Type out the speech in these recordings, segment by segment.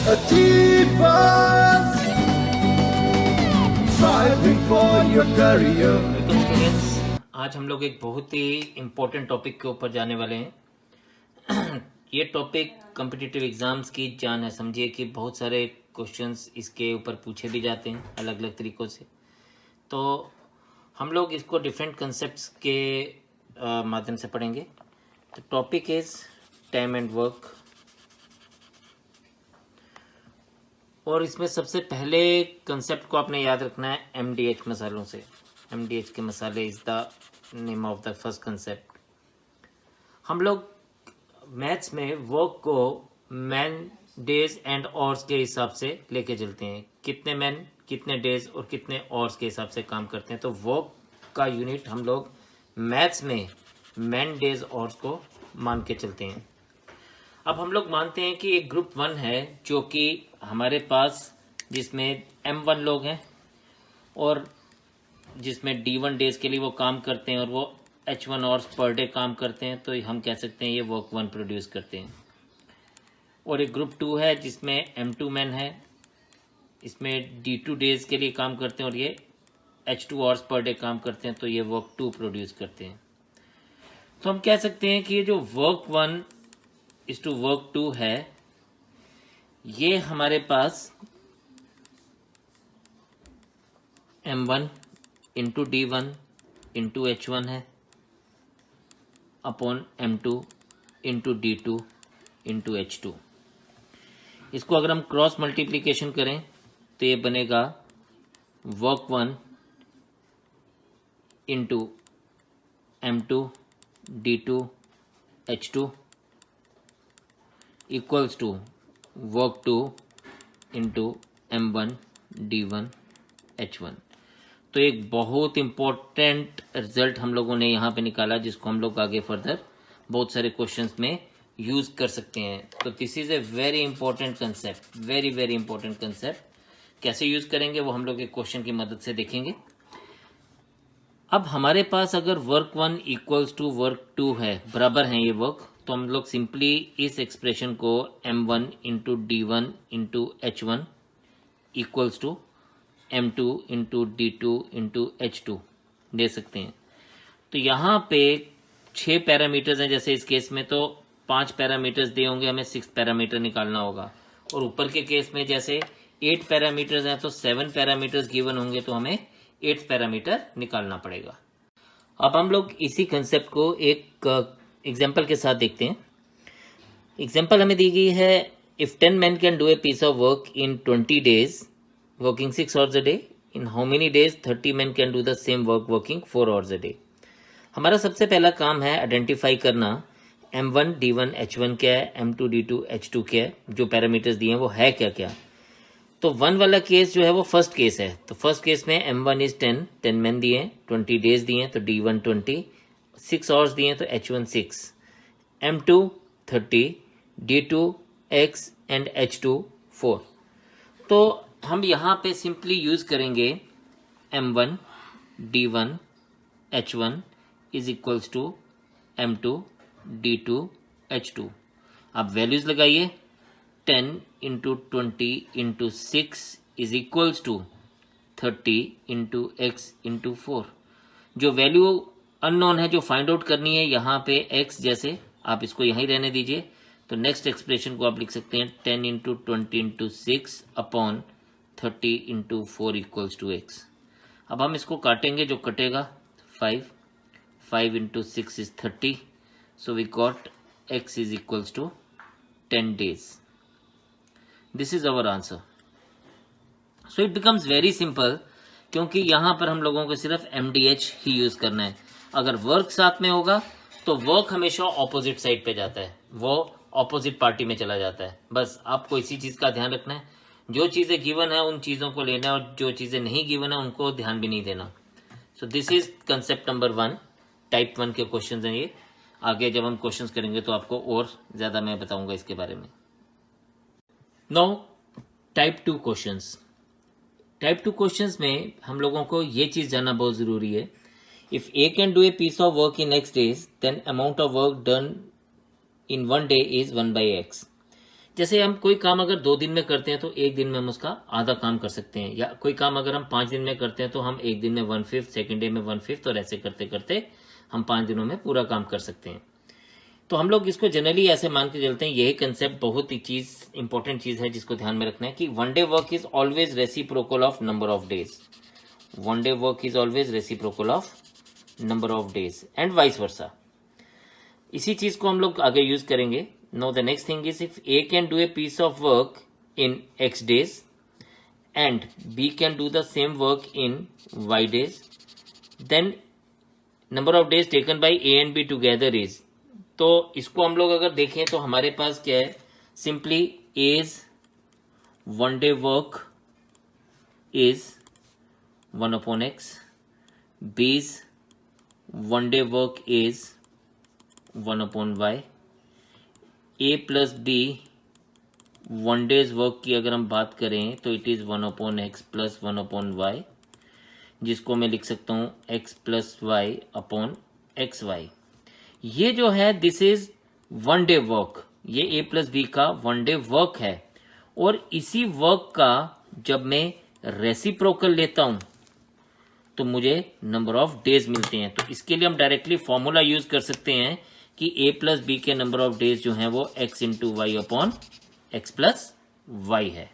Achievers striving for your career. Welcome students, आज हम लोग एक बहुत ही इम्पोर्टेंट टॉपिक के ऊपर जाने वाले हैं। ये टॉपिक कॉम्पिटिटिव एग्जाम्स की जान है। समझिए कि बहुत सारे क्वेश्चंस इसके ऊपर पूछे भी जाते हैं अलग अलग तरीक़ों से। तो हम लोग इसको डिफरेंट कंसेप्ट्स के माध्यम से पढ़ेंगे। तो topic is time and work, और इसमें सबसे पहले कंसेप्ट को आपने याद रखना है MDH मसालों से। MDH के मसाले is the name of the first concept. हम लोग मैथ्स में वर्क को मैन, डेज एंड आवर्स के हिसाब से लेके चलते हैं। कितने मैन, कितने डेज और कितने आवर्स के हिसाब से काम करते हैं। तो वर्क का यूनिट हम लोग मैथ्स में मैन, डेज, आवर्स को मान के चलते हैं। अब हम लोग मानते हैं कि एक ग्रुप 1 है जो कि हमारे पास, जिसमें M1 लोग हैं और जिसमें D1 डेज के लिए वो काम करते हैं और वो H1 आवर्स पर डे काम करते हैं। तो हम कह सकते हैं ये वर्क 1 प्रोड्यूस करते हैं। और एक ग्रुप 2 है जिसमें M2 मैन है, इसमें D2 डेज के लिए काम करते हैं और ये H2 आवर्स पर डे काम करते हैं। तो ये वर्क 2 प्रोड्यूस करते हैं। तो हम कह सकते हैं कि ये जो वर्क 1 इस टू वर्क 2 है, ये हमारे पास M1 into D1 into H1 है upon M2 into D2 into H2। इसको अगर हम क्रॉस मल्टीप्लिकेशन करें तो ये बनेगा work 1 into M2 D2 H2 equals to work 2 into M1 D1 H1। तो एक बहुत इम्पोर्टेंट रिजल्ट हम लोगों ने यहाँ पे निकाला, जिसको हम लोग आगे फर्दर बहुत सारे क्वेश्चंस में यूज कर सकते हैं। तो this is a very important concept, very very important concept. कैसे यूज करेंगे वो हम लोग एक क्वेश्चन की मदद से देखेंगे। अब हमारे पास अगर वर्क 1 इक्वल्स टू वर्क 2 है, बराबर हैं ये वर्क, तो हम लोग सिंपली इस एक्सप्रेशन को M1 into D1 into H1 equals to M2 into D2 into H2 दे सकते हैं। तो यहाँ पे 6 पैरामीटर्स हैं, जैसे इस केस में तो 5 पैरामीटर्स दिए होंगे, हमें 6 पैरामीटर निकालना होगा। और ऊपर के केस में जैसे 8 पैरामीटर्स हैं तो 7 पैरामीटर्स गिवन होंगे, तो हमें 8 पैरामीटर निकालना पड़ेगा। अब हम लोग इसी कंसेप्ट को एक एग्जाम्पल के साथ देखते हैं। एग्जाम्पल हमें दी गई है, if 10 men can do a piece of work in 20 days working 6 hours a day, in how many days 30 men can do the same work working 4 hours a day। हमारा सबसे पहला काम है आइडेंटिफाई करना M1 D1 H1 क्या है, M2 D2 H2 क्या है, जो पैरामीटर्स दिए हैं वो है क्या क्या। तो 1 वाला केस जो है वो फर्स्ट केस है। तो फर्स्ट केस में M1 इज 10 men दिए हैं, 20 डेज दिए हैं तो D1 20, 6 hours दिए हैं तो H1 6, M2 30, D2 X and H2 4। तो हम यहाँ पे सिंपली यूज करेंगे M1 D1 H1 is equals to M2 D2 H2। आप वैल्यूज लगाइए, 10 into 20 into 6 is equals to 30 into X into 4। जो वैल्यू अननोन है, जो फाइंड आउट करनी है, यहाँ पे X जैसे आप इसको यहीं रहने दीजिए। तो नेक्स्ट एक्सप्रेशन को आप लिख सकते हैं 10 into 20 into 6 upon 30 into 4 equals to X। अब हम इसको काटेंगे, जो कटेगा 5 into 6 is 30, so we got X is equals to 10 days। This is our answer. So it becomes very simple, क्योंकि यहां पर हम लोगों को सिर्फ MDH ही यूज करना है। अगर वर्क साथ में होगा तो वर्क हमेशा ऑपोजिट साइड पे जाता है, वो ऑपोजिट पार्टी में चला जाता है। बस आपको इसी चीज का ध्यान रखना है, जो चीजें गिवन है उन चीजों को लेना है और जो चीजें नहीं गिवन है उनको ध्यान भी नहीं देना। सो this is concept number 1, type 1 के क्वेश्चंस हैं ये। आगे जब हम क्वेश्चंस करेंगे तो आपको और ज्यादा मैं बताऊंगा इसके बारे में। Now type 2 questions. Type 2 questions में हम लोगों को ये चीज जानना बहुत जरूरी है। If A can do a piece of work in X days, then amount of work done in 1 day is 1/X। जैसे हम कोई काम अगर 2 दिन में करते हैं तो 1 दिन में हम उसका आधा काम कर सकते हैं, या कोई काम अगर हम 5 दिन में करते हैं तो हम 1 दिन में 1/5, सेकेंड डे में 1/5, और ऐसे करते करते हम 5 दिनों में पूरा काम कर सकते हैं। तो हम लोग इसको जनरली ऐसे मान के चलते हैं। यही कंसेप्ट बहुत ही इंपॉर्टेंट चीज है जिसको ध्यान में रखना है कि one day work is always reciprocal of number of days. One day work is always reciprocal of number of days and vice versa. इसी चीज को हम लोग आगे यूज करेंगे। Now the next thing is if A can do a piece of work in x days and b can do the same work in y days, then number of days taken by a and b together is। तो इसको हम लोग अगर देखें तो हमारे पास क्या है, simply as one day work is 1/x, B's one day work is 1/y, A plus B one day's work की अगर हम बात करें तो it is 1/x plus 1/y, जिसको मैं लिख सकता हूं x plus Y upon X Y. ये जो है this is one day work, ये ए प्लस बी का वन डे वर्क है। और इसी वर्क का जब मैं रेसिप्रोकल लेता हूं तो मुझे नंबर ऑफ डेज मिलते हैं। तो इसके लिए हम डायरेक्टली फॉर्मूला यूज कर सकते हैं कि ए प्लस बी के नंबर ऑफ डेज जो हैं वो x into Y upon X plus Y है।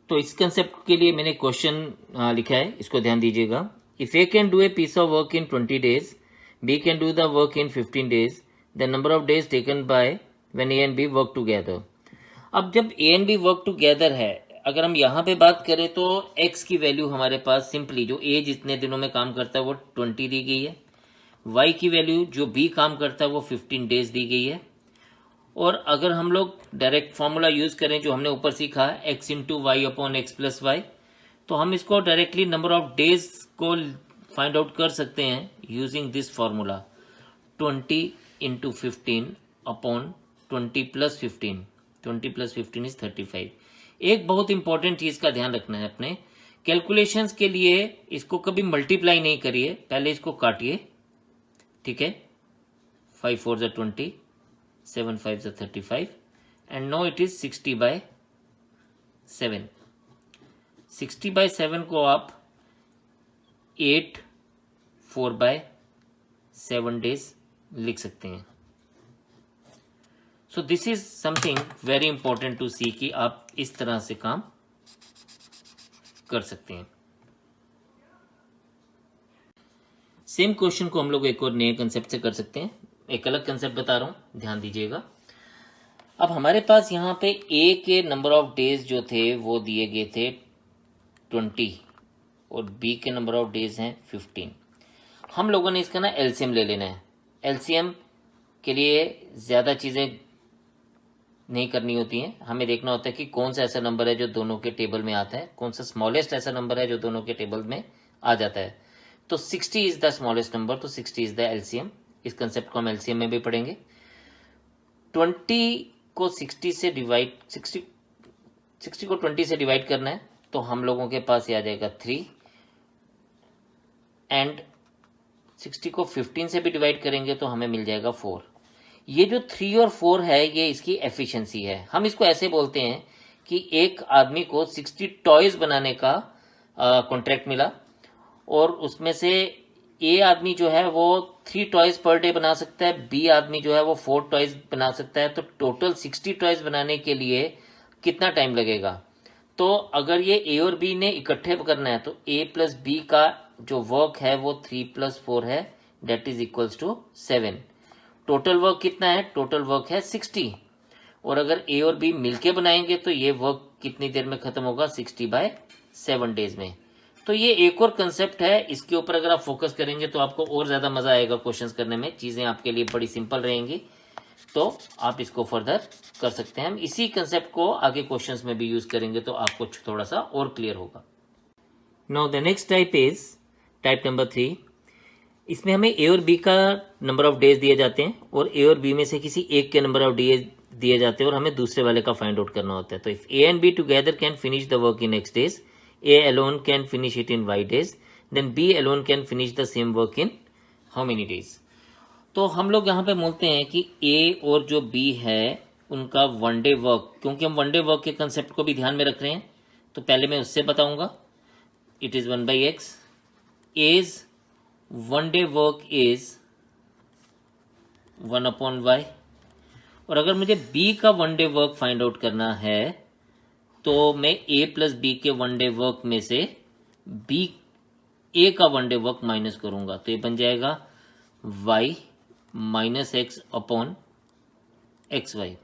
तो इस कंसेप्ट के लिए मैंने क्वेश्चन लिखा है, इसको ध्यान दीजिएगा। If A can do a piece of work in 20 days, B can do the work in 15 days, the number of days taken by when A and B work together। अब जब A and B work together है, अगर हम यहाँ पे बात करें तो X की वैल्यू हमारे पास सिंपली जो A जितने दिनों में काम करता है वो 20 दी गई है, Y की वैल्यू जो B काम करता है वो 15 डेज दी गई है। और अगर हम लोग डायरेक्ट फॉर्मूला यूज करें जो हमने ऊपर सीखा x into Y upon X plus Y, तो हम इसको डायरेक्टली नंबर ऑफ डेज को फाइंड आउट कर सकते हैं using this formula 20 into 15 upon 20 plus 15, 20 plus 15 is 35। एक बहुत इंपॉर्टेंट चीज का ध्यान रखना है अपने कैलकुलेशंस के लिए, इसको कभी मल्टीप्लाई नहीं करिए, पहले इसको काटिए, ठीक है। 5 4 ज़ा 20, 7 5 ज़ा 35 एंड नो इट इज 60/7। 60/7 को आप 8 4/7 डेज लिख सकते हैं। So this is something very important to see कि आप इस तरह से काम कर सकते हैं। सेम क्वेश्चन को हम लोग एक और नए कंसेप्ट से कर सकते हैं। एक अलग कंसेप्ट बता रहा हूं, ध्यान दीजिएगा। अब हमारे पास यहां पे ए के नंबर ऑफ डेज जो थे वो दिए गए थे 20 और बी के नंबर ऑफ डेज हैं 15। हम लोगों ने इसका ना एलसीएम ले लेना है। एलसीएम के लिए ज़्यादा चीज़ें नहीं करनी होती हैं, हमें देखना होता है कि कौन सा ऐसा नंबर है जो दोनों के टेबल में आता है, कौन सा स्मॉलेस्ट ऐसा नंबर है जो दोनों के टेबल में आ जाता है। तो 60 इज द स्मॉलेस्ट नंबर, तो 60 इज द एलसीएम। इस कंसेप्ट को हम एलसीएम में भी पढ़ेंगे। 20 को 60 से डिवाइड 60 को 20 से डिवाइड करना है तो हम लोगों के पास आ जाएगा 3 एंड 60 को 15 से भी डिवाइड करेंगे तो हमें मिल जाएगा 4। ये जो 3 और 4 है ये इसकी एफिशिएंसी है। हम इसको ऐसे बोलते हैं कि एक आदमी को 60 टॉयज बनाने का कॉन्ट्रैक्ट मिला और उसमें से ए आदमी जो है वो 3 टॉयज पर डे बना सकता है, बी आदमी जो है वो 4 टॉयज बना सकता है। तो टोटल 60 टॉयज बनाने के लिए कितना टाइम लगेगा? तो अगर ये ए और बी ने इकट्ठे करना है तो ए प्लस बी का जो वर्क है वो 3 + 4 है, that is equals to 7। Total work कितना है? टोटल वर्क है 60। और अगर ए और बी मिलके बनाएंगे तो ये वर्क कितनी देर में खत्म होगा? 60/7 डेज में। तो ये एक और कंसेप्ट है, इसके ऊपर अगर आप फोकस करेंगे तो आपको और ज्यादा मजा आएगा क्वेश्चंस करने में, चीजें आपके लिए बड़ी सिंपल रहेंगी, तो आप इसको फर्दर कर सकते हैं। हम इसी कंसेप्ट को आगे क्वेश्चंस में भी यूज करेंगे तो आपको थोड़ा सा और क्लियर होगा। Now the next type is type number 3। इसमें हमें ए और बी का नंबर ऑफ डेज दिए जाते हैं और ए और बी में से किसी एक के नंबर ऑफ डेज दिए जाते हैं और हमें दूसरे वाले का फाइंड आउट करना होता है। तो if A and be together can finish the work in x days, A alone can finish it in y days, then B alone can finish the same work in how many days? तो हम लोग यहाँ पे बोलते हैं कि A और जो B है उनका वन डे वर्क, क्योंकि हम वन डे वर्क के कंसेप्ट को भी ध्यान में रख रहे हैं, तो पहले मैं उससे बताऊंगा. It is 1/x. As one day work is 1/y. और अगर मुझे b का one day work find out करना है तो मैं a प्लस बी के वन डे वर्क में से a का वन डे वर्क माइनस करूंगा, तो ये बन जाएगा y minus X upon X Y.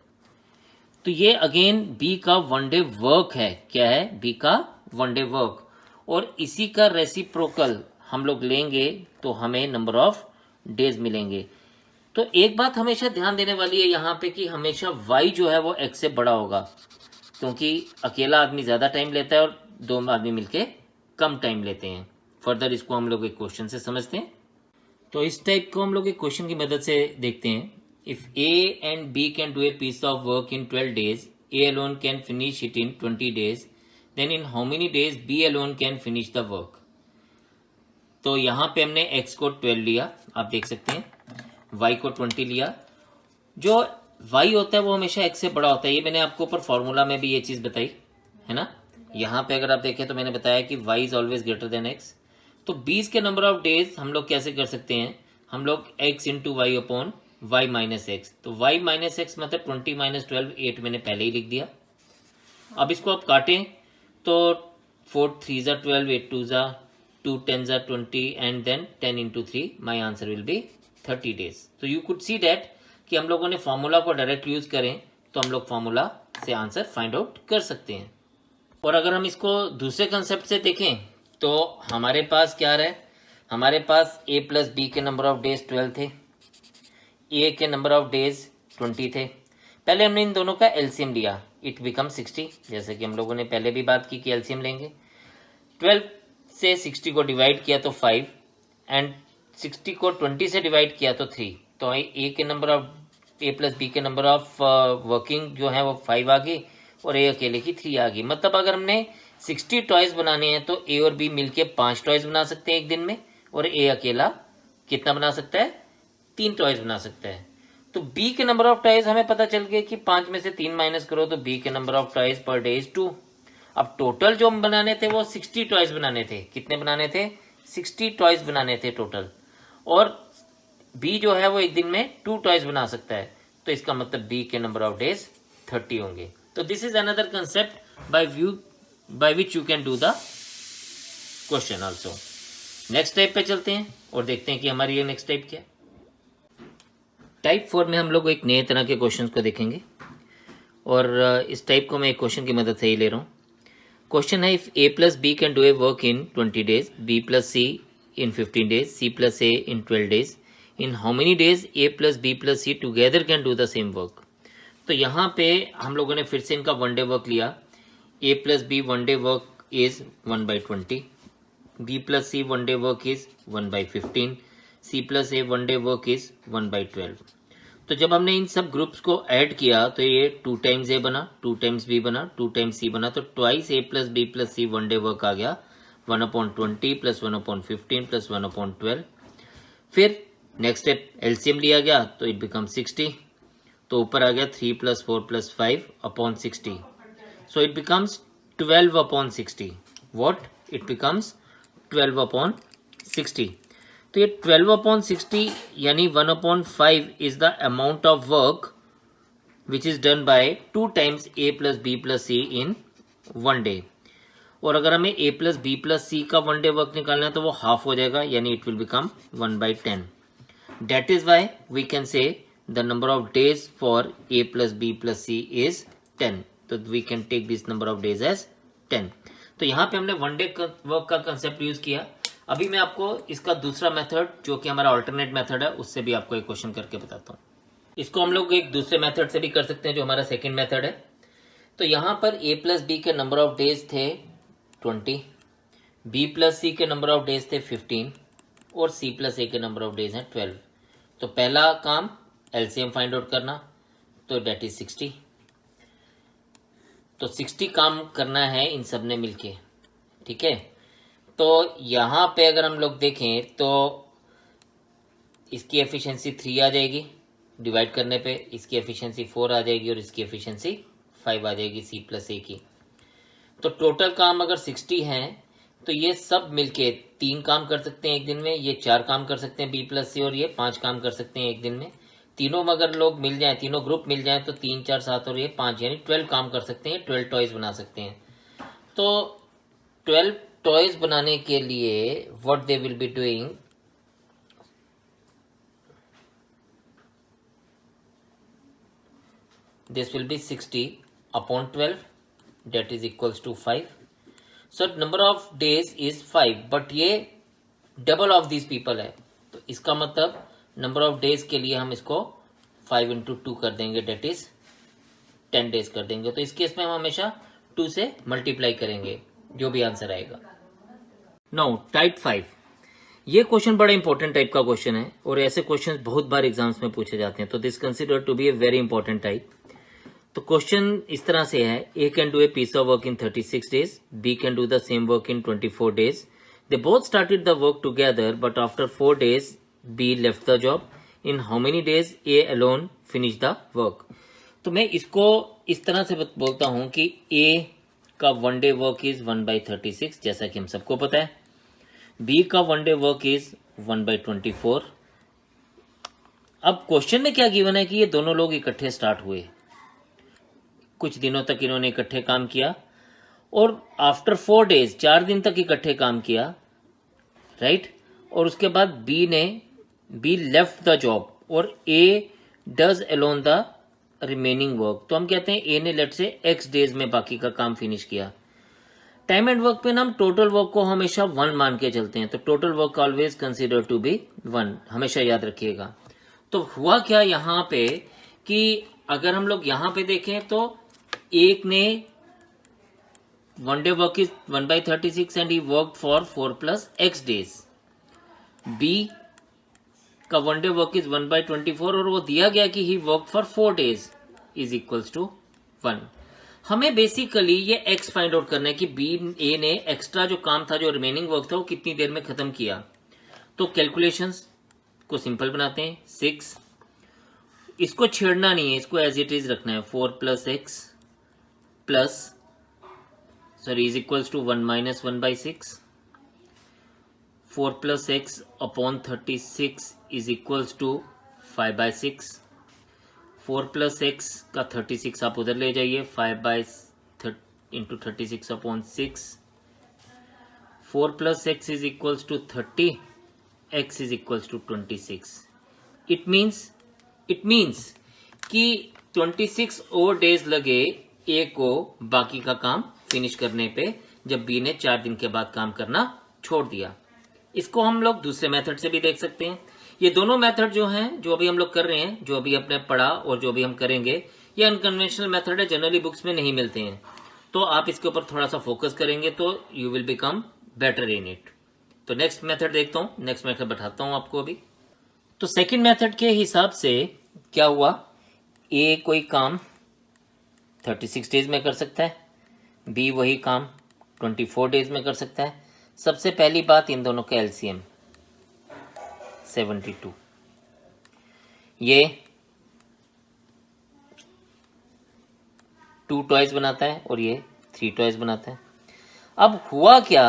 तो ये अगेन b का वन डे वर्क है. क्या है? b का वन डे वर्क. और इसी का रेसिप्रोकल हम लोग लेंगे तो हमें नंबर ऑफ डेज मिलेंगे. तो एक बात हमेशा ध्यान देने वाली है यहाँ पे कि हमेशा y जो है वो x से बड़ा होगा, क्योंकि अकेला आदमी ज्यादा टाइम लेता है और दो आदमी मिलके कम टाइम लेते हैं. फर्दर इसको हम लोग एक क्वेश्चन से समझते हैं. तो इस टाइप को हम लोग एक क्वेश्चन की मदद से देखते हैं. If a and b can do a piece of work in 12 days, a alone can finish it in 20 days, then in how many days b alone can finish the work. तो यहाँ पे हमने x को 12 लिया, आप देख सकते हैं, y को 20 लिया. जो y होता है वो हमेशा x से बड़ा होता है. ये मैंने आपको ऊपर फॉर्मूला में भी ये चीज बताई है ना. यहाँ पे अगर आप देखें तो मैंने बताया कि y is always greater than x. तो 20 के नंबर ऑफ डेज हम लोग कैसे कर सकते हैं? हम लोग x into Y upon Y minus X. तो y माइनस एक्स मतलब 20 माइनस 12, 8 मैंने पहले ही लिख दिया. अब इसको आप काटें तो 4 3 जा 12, 8 2 जा 2 10 जा 20 and then 10 into 3. My answer will be 30 days. तो यू कुड सी डेट कि हम लोगों ने फॉर्मूला को डायरेक्ट यूज करें तो हम लोग फॉर्मूला से आंसर फाइंड आउट कर सकते हैं. और अगर हम इसको दूसरे कंसेप्ट से देखें तो हमारे पास क्या है? हमारे पास a प्लस बी के नंबर ऑफ डेज 12 थे, a के नंबर ऑफ डेज 20 थे. पहले हमने इन दोनों का एलसीएम लिया, इट बिकम 60. जैसे कि हम लोगों ने पहले भी बात की कि एलसीएम लेंगे. 12 से 60 को डिवाइड किया तो 5 एंड 60 को 20 से डिवाइड किया तो 3. तो ए के number of A plus B के नंबर ऑफ वर्किंग जो है वो 5 आ गई और ए अकेले की 3 आ गई. मतलब अगर हमने 60 टॉयज बनाने हैं तो ए और बी मिलके 5 टॉयज बना सकते हैं एक दिन में, और ए अकेला कितना बना सकता है? 3 टॉयज बना सकता है. तो बी के नंबर ऑफ टॉयज हमें पता चल गया कि 5 में से 3 माइनस करो तो बी के number of toys per day is 2. अब टोटल जो हम बनाने थे वो 60 टॉयज बनाने थे. कितने बनाने थे? 60 टॉयज बनाने थे टोटल. और बी जो है वो एक दिन में 2 टॉयज बना सकता है, तो इसका मतलब बी के नंबर ऑफ डेज 30 होंगे. तो this is another concept by which you can do the question also. Next type पे चलते हैं और देखते हैं कि हमारी ये नेक्स्ट टाइप क्या है. टाइप 4 में हम लोग एक नए तरह के क्वेश्चंस को देखेंगे और इस टाइप को मैं एक क्वेश्चन की मदद से ही ले रहा हूँ. क्वेश्चन है, if a plus B can do a work in 20 days, b plus C in 15 days, C plus A in 12 days, in how many days A plus B plus C together can do the same work. तो यहाँ पे हम लोगों ने फिर से इनका one day work लिया. A plus B one day work is 1/20, B plus C one day work is 1/15, C plus A one day work is 1/12. तो जब हमने इन सब ग्रुप्स को ऐड किया तो ये 2 टाइम्स A बना, 2 टाइम्स B बना, 2 टाइम्स C बना, तो twice A plus B plus C one day work आ गया 1/20 प्लस 1/15 प्लस 1/12. फिर नेक्स्ट स्टेप एलसीएम लिया गया तो इट बिकम 60. तो ऊपर आ गया 3 plus 4 plus 5 upon 60. So it becomes 12/60. What? It becomes 12/60. तो ये 12/60 यानी 1/5 is the amount of work which is done by 2 times A plus B plus C in one day. और अगर हमें a प्लस बी प्लस सी का one day work निकालना है तो वो हाफ हो जाएगा, यानी it will become 1/10. That is why we can say the number of days for a plus B plus C is 10. तो we can take this number of days as 10. तो यहाँ पे हमने वन डे वर्क का concept use किया. अभी मैं आपको इसका दूसरा मेथड जो कि हमारा अल्टरनेट मेथड है उससे भी आपको एक क्वेश्चन करके बताता हूँ. इसको हम लोग एक दूसरे मेथड से भी कर सकते हैं जो हमारा सेकेंड मेथड है. तो यहाँ पर a प्लस बी के नंबर ऑफ डेज थे 20, B प्लस सी के नंबर ऑफ डेज थे 15 और C प्लस ए के नंबर ऑफ डेज हैं 12. तो पहला काम एलसीएम फाइंड आउट करना, तो डेट इज 60. तो 60 काम करना है इन सब ने मिलके, ठीक है. तो यहाँ पे अगर हम लोग देखें तो इसकी एफिशिएंसी 3 आ जाएगी डिवाइड करने पे इसकी एफिशिएंसी 4 आ जाएगी और इसकी एफिशिएंसी 5 आ जाएगी C प्लस A की। तो टोटल काम अगर 60 है तो ये सब मिलके 3 काम कर सकते हैं एक दिन में, ये 4 काम कर सकते हैं B प्लस C और ये 5 काम कर सकते हैं एक दिन में। तीनों में अगर लोग मिल जाएं, तीनों ग्रुप मिल जाएं तो 3 4 7 और ये 5 यानी 12 काम कर सकते हैं, 12 टॉयज बना सकते हैं। तो 12 टॉयज बनाने के लिए what they will be doing, this will be 60 upon 12 that is equals to 5. So number of days is 5 but ये डबल ऑफ these people है, तो इसका मतलब नंबर ऑफ डेज के लिए हम इसको 5 into 2 कर देंगे, डेट इज 10 डेज कर देंगे। तो इस केस में हम हमेशा 2 से मल्टीप्लाई करेंगे जो भी आंसर आएगा। नाउ टाइप 5, ये क्वेश्चन बड़ा इंपॉर्टेंट टाइप का क्वेश्चन है और ऐसे क्वेश्चन बहुत बार एग्जाम्स में पूछे जाते हैं, तो this consider to be a very important type. तो क्वेश्चन इस तरह से है, A can do a piece of work in 36 days, B can do the same work in 24 days, they both started the work together but after 4 days B left the job, in how many days A alone finish the work. तो मैं इसको इस तरह से बोलता हूं कि ए का 1 डे वर्क इज 1/36 जैसा कि हम सबको पता है, बी का 1 डे वर्क इज 1/24। अब क्वेश्चन में क्या गिवन है कि ये दोनों लोग इकट्ठे स्टार्ट हुए, कुछ दिनों तक इन्होंने इकट्ठे काम किया और आफ्टर 4 डेज 4 दिन तक इकट्ठे काम किया, राइट। और उसके बाद बी लेफ्ट द जॉब और A does alone the remaining work. तो हम कहते हैं ए ने लेट से x डेज में बाकी का काम फिनिश किया। टाइम एंड वर्क पे ना हम टोटल वर्क को हमेशा 1 मान के चलते हैं, तो total work always consider to be 1, हमेशा याद रखिएगा। तो हुआ क्या यहाँ पे कि अगर हम लोग यहाँ पे देखें तो एक ने 1 day work is 1/36 and he work for 4 + x days, B का 1 डे वर्क इज 1/24 और वो दिया गया कि he work for 4 days is equals to 1। हमें बेसिकली ये x फाइंड आउट करना है कि ए ने एक्स्ट्रा जो काम था, जो रिमेनिंग वर्क था, वो कितनी देर में खत्म किया। तो कैलकुलेशंस को सिंपल बनाते हैं, 6, इसको छेड़ना नहीं है, इसको एज इट इज रखना है, 4 + x is equals to 1 - 1/6, 4 + x upon 36 is equals to 5/6, 4 + x का 36 आप उधर ले जाइए, 5 into 36 upon 6, 4 + x is equals to 30, x is equals to 26। It means कि 26 और डेज लगे ए को बाकी का काम फिनिश करने पे, जब बी ने 4 दिन के बाद काम करना छोड़ दिया। इसको हम लोग दूसरे मेथड से भी देख सकते हैं। ये दोनों मेथड जो हैं, जो अभी हम लोग कर रहे हैं, जो अभी अपने पढ़ा और जो अभी हम करेंगे, ये अनकन्वेंशनल मेथड है, जनरली बुक्स में नहीं मिलते हैं। तो आप इसके ऊपर थोड़ा सा फोकस करेंगे तो you will become better in it. तो नेक्स्ट मेथड देखता हूं, नेक्स्ट मेथड बताता हूं आपको अभी। तो सेकंड मेथड के हिसाब से क्या हुआ, ए कोई काम 36 डेज में कर सकता है, बी वही काम 24 डेज में कर सकता है। सबसे पहली बात, इन दोनों का एलसीएम 72, ये 2 टॉयज बनाता है और ये 3 टॉयज बनाता है। अब हुआ क्या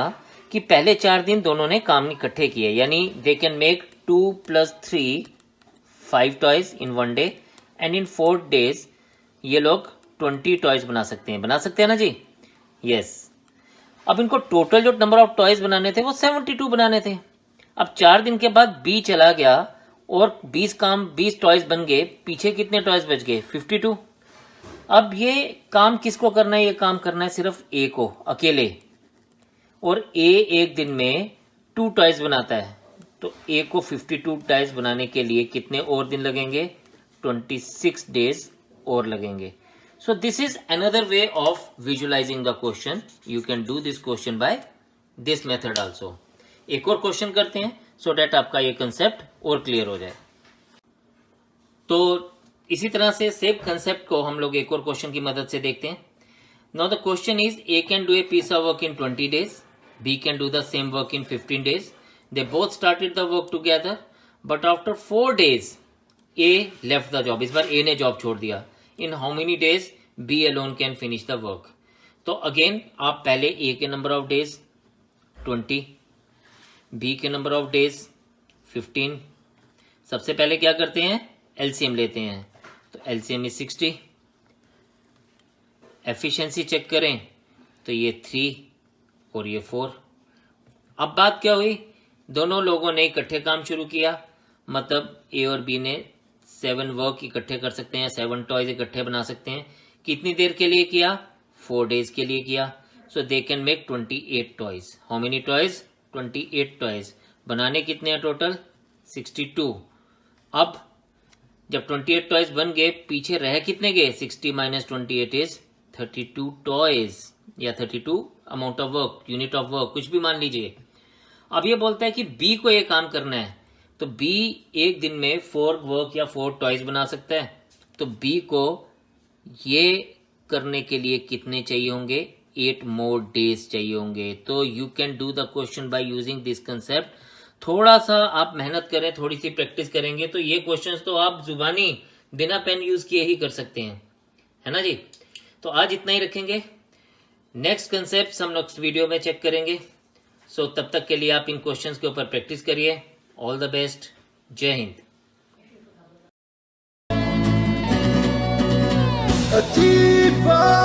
कि पहले 4 दिन दोनों ने काम इकट्ठे किए, यानी दे can make 2 + 3 5 toys in 1 day and in 4 days ये लोग 20 टॉयज बना सकते हैं ना जी, यस। अब इनको टोटल जो नंबर ऑफ टॉयज बनाने थे वो 72 बनाने थे। अब 4 दिन के बाद बी चला गया और 20 टॉयज बन गए, पीछे कितने टॉयज बच गए, 52। अब ये काम किसको करना है, ये काम करना है सिर्फ ए को अकेले, और ए एक दिन में 2 टॉयज बनाता है, तो ए को 52 टॉयज बनाने के लिए कितने और दिन लगेंगे, 26 डेज और लगेंगे। So this is another way of visualizing the question. You can do this question by this method also. एक और क्वेश्चन करते हैं so that आपका ये कंसेप्ट और क्लियर हो जाए। तो इसी तरह से सेम कंसेप्ट को हम लोग एक और क्वेश्चन की मदद से देखते हैं। Now the question is, A can do a piece of work in 20 days, B can do the same work in 15 days. They both started the work together, but after 4 days, A left the job, इस बार A ने job छोड़ दिया. In how many days B alone can finish the work. तो again आप पहले A के number of days 20, B के नंबर ऑफ डेज 15. सबसे पहले क्या करते हैं, एलसीएम लेते हैं. तो एलसीएम इज 60. एफिशिएंसी चेक करें तो ये 3 और ये 4. अब बात क्या हुई, दोनों लोगों ने इकट्ठे काम शुरू किया, मतलब ए और बी ने 7 वर्क इकट्ठे कर सकते हैं, 7 टॉयज इकट्ठे बना सकते हैं. कितनी देर के लिए किया, 4 डेज के लिए किया. So they can make 28 toys. How many toys, 28 toys. बनाने कितने हैं टोटल, 62. अब जब 28 टॉयज बन गए, पीछे रह कितने गए, 60 माइनस 28 इज 32 टॉयज, या 32 amount of work, unit of work, कुछ भी मान लीजिए. अब ये बोलता है कि बी को ये काम करना है, तो बी एक दिन में 4 वर्क या 4 टॉयज बना सकता है. तो बी को ये करने के लिए कितने चाहिए होंगे, 8 मोर डेज चाहिए होंगे. तो you can do the question by using this concept. थोड़ा सा आप मेहनत करें, थोड़ी सी प्रैक्टिस करेंगे तो ये क्वेश्चंस तो आप जुबानी बिना पेन यूज किए ही कर सकते हैं, है ना जी. तो आज इतना ही रखेंगे. नेक्स्ट कंसेप्ट हम नेक्स्ट वीडियो में चेक करेंगे. सो तब तक के लिए आप इन क्वेश्चंस के ऊपर प्रैक्टिस करिए. All the best. जय हिंद. A deeper